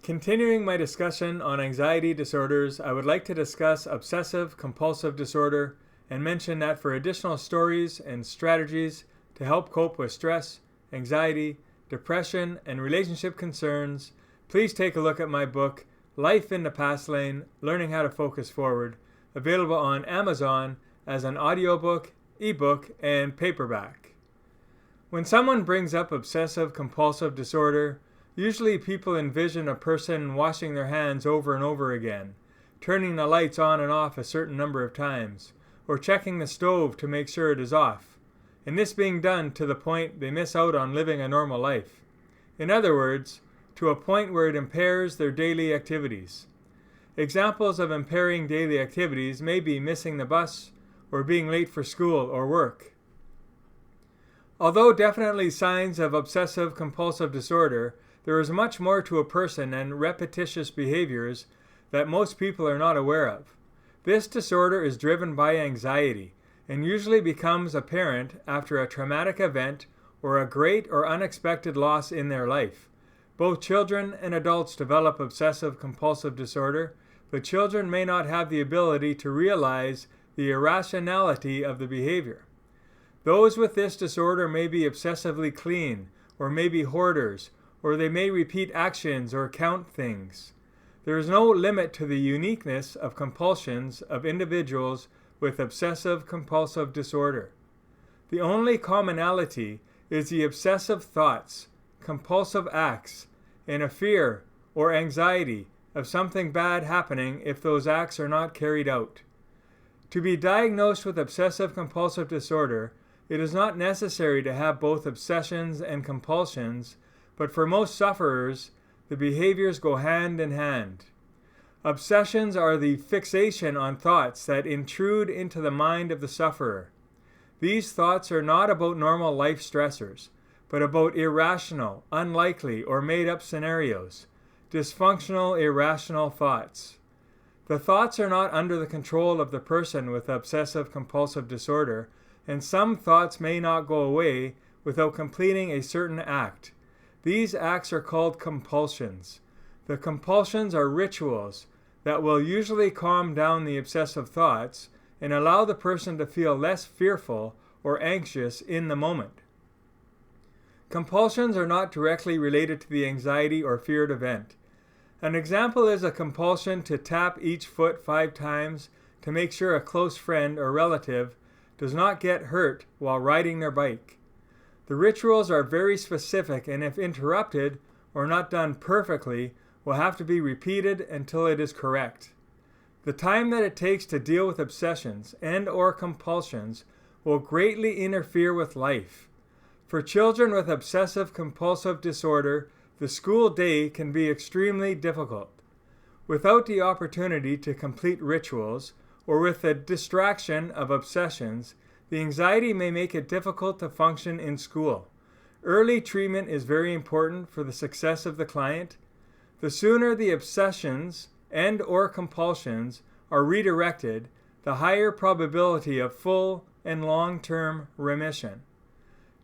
Continuing my discussion on anxiety disorders, I would like to discuss obsessive-compulsive disorder and mention that for additional stories and strategies to help cope with stress, anxiety, depression, and relationship concerns, please take a look at my book, Life in the Past Lane, Learning How to Focus Forward, available on Amazon as an audiobook, ebook, and paperback. When someone brings up obsessive-compulsive disorder, usually people envision a person washing their hands over and over again, turning the lights on and off a certain number of times, or checking the stove to make sure it is off, and this being done to the point they miss out on living a normal life. In other words, to a point where it impairs their daily activities. Examples of impairing daily activities may be missing the bus or being late for school or work. Although definitely signs of obsessive-compulsive disorder, there is much more to a person and repetitious behaviors that most people are not aware of. This disorder is driven by anxiety and usually becomes apparent after a traumatic event or a great or unexpected loss in their life. Both children and adults develop obsessive-compulsive disorder, but children may not have the ability to realize the irrationality of the behavior. Those with this disorder may be obsessively clean, or may be hoarders, or they may repeat actions or count things. There is no limit to the uniqueness of compulsions of individuals with obsessive-compulsive disorder. The only commonality is the obsessive thoughts, compulsive acts, and a fear or anxiety of something bad happening if those acts are not carried out. To be diagnosed with obsessive-compulsive disorder, it is not necessary to have both obsessions and compulsions, but for most sufferers, the behaviors go hand in hand. Obsessions are the fixation on thoughts that intrude into the mind of the sufferer. These thoughts are not about normal life stressors, but about irrational, unlikely, or made-up scenarios, dysfunctional, irrational thoughts. The thoughts are not under the control of the person with obsessive-compulsive disorder, and some thoughts may not go away without completing a certain act. These acts are called compulsions. The compulsions are rituals that will usually calm down the obsessive thoughts and allow the person to feel less fearful or anxious in the moment. Compulsions are not directly related to the anxiety or feared event. An example is a compulsion to tap each foot 5 times to make sure a close friend or relative does not get hurt while riding their bike. The rituals are very specific, and if interrupted or not done perfectly, will have to be repeated until it is correct. The time that it takes to deal with obsessions and/or compulsions will greatly interfere with life. For children with obsessive-compulsive disorder, the school day can be extremely difficult. Without the opportunity to complete rituals, or with the distraction of obsessions, the anxiety may make it difficult to function in school. Early treatment is very important for the success of the client. The sooner the obsessions and/or compulsions are redirected, the higher probability of full and long-term remission.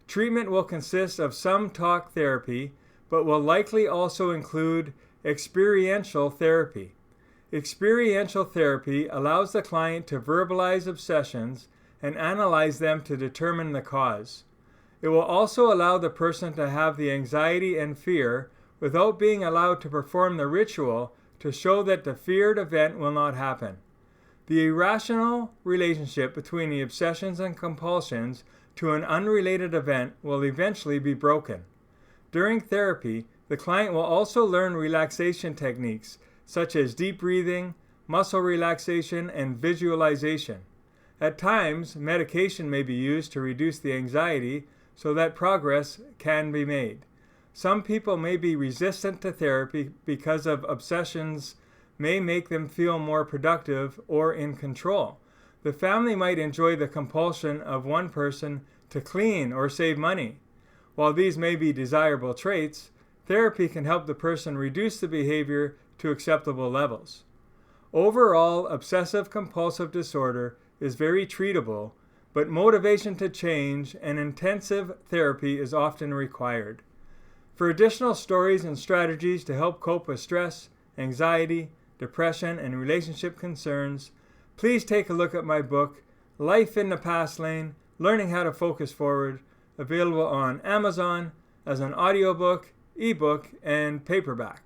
Treatment will consist of some talk therapy, but will likely also include experiential therapy. Experiential therapy allows the client to verbalize obsessions and analyze them to determine the cause. It will also allow the person to have the anxiety and fear without being allowed to perform the ritual to show that the feared event will not happen. The irrational relationship between the obsessions and compulsions to an unrelated event will eventually be broken. During therapy, the client will also learn relaxation techniques such as deep breathing, muscle relaxation, and visualization. At times, medication may be used to reduce the anxiety so that progress can be made. Some people may be resistant to therapy because of obsessions may make them feel more productive or in control. The family might enjoy the compulsion of one person to clean or save money. While these may be desirable traits, therapy can help the person reduce the behavior to acceptable levels. Overall, obsessive-compulsive disorder is very treatable, but motivation to change and intensive therapy is often required. For additional stories and strategies to help cope with stress, anxiety, depression, and relationship concerns, please take a look at my book, Life in the Past Lane, Learning How to Focus Forward, available on Amazon as an audiobook, ebook, and paperback.